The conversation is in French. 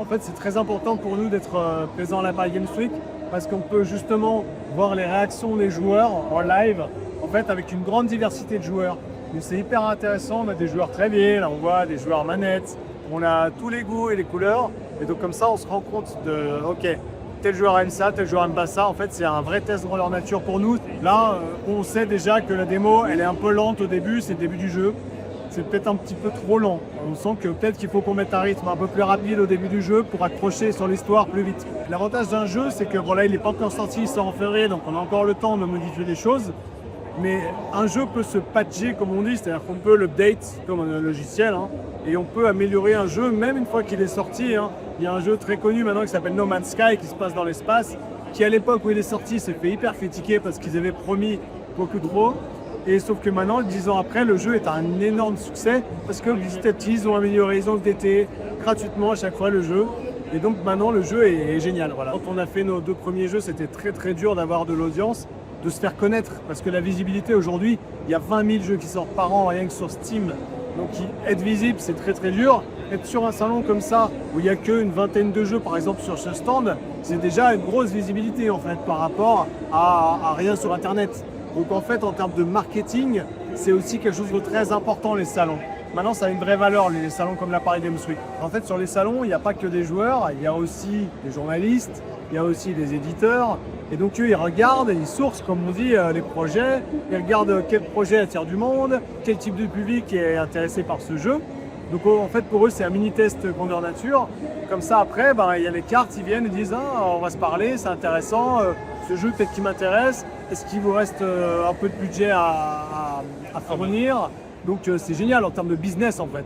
En fait, c'est très important pour nous d'être présent à la Paris Games Week parce qu'on peut justement voir les réactions des joueurs en live, en fait, avec une grande diversité de joueurs. Et c'est hyper intéressant, on a des joueurs très vieilles, là on voit des joueurs manettes, on a tous les goûts et les couleurs, et donc comme ça on se rend compte de, ok, tel joueur aime ça, tel joueur aime pas ça. En fait, c'est un vrai test de leur nature pour nous. Là, on sait déjà que la démo, elle est un peu lente au début, c'est le début du jeu. C'est peut-être un petit peu trop lent. On sent que peut-être qu'il faut qu'on mette un rythme un peu plus rapide au début du jeu pour accrocher sur l'histoire plus vite. L'avantage d'un jeu, c'est que voilà, il n'est pas encore sorti, il sort en février, donc on a encore le temps de modifier les choses. Mais un jeu peut se patcher, comme on dit, c'est-à-dire qu'on peut l'update comme un logiciel, hein, et on peut améliorer un jeu même une fois qu'il est sorti. Hein. Il y a un jeu très connu maintenant qui s'appelle No Man's Sky, qui se passe dans l'espace, qui à l'époque où il est sorti s'est fait hyper critiquer parce qu'ils avaient promis beaucoup trop. Et sauf que maintenant, 10 ans après, le jeu est un énorme succès parce que petit à petit, ils ont amélioré, ils ont updaté gratuitement à chaque fois le jeu. Et donc maintenant, le jeu est génial. Voilà. Quand on a fait nos 2 premiers jeux, c'était très très dur d'avoir de l'audience, de se faire connaître parce que la visibilité aujourd'hui, il y a 20 000 jeux qui sortent par an rien que sur Steam. Donc être visible, c'est très très dur. Être sur un salon comme ça, où il n'y a qu'une vingtaine de jeux par exemple sur ce stand, c'est déjà une grosse visibilité en fait par rapport à rien sur Internet. Donc en fait, en termes de marketing, c'est aussi quelque chose de très important, les salons. Maintenant, ça a une vraie valeur, les salons comme la Paris Games Week. En fait, sur les salons, il n'y a pas que des joueurs, il y a aussi des journalistes, il y a aussi des éditeurs. Et donc eux, ils regardent et ils sourcent, comme on dit, les projets. Ils regardent quel projet attire du monde, quel type de public est intéressé par ce jeu. Donc en fait, pour eux, c'est un mini-test grandeur nature. Comme ça, après, il y a les cartes, ils viennent et disent « Ah, on va se parler, c'est intéressant, ce jeu peut-être qui m'intéresse. Est-ce qu'il vous reste un peu de budget à fournir ?» Donc c'est génial en termes de business en fait.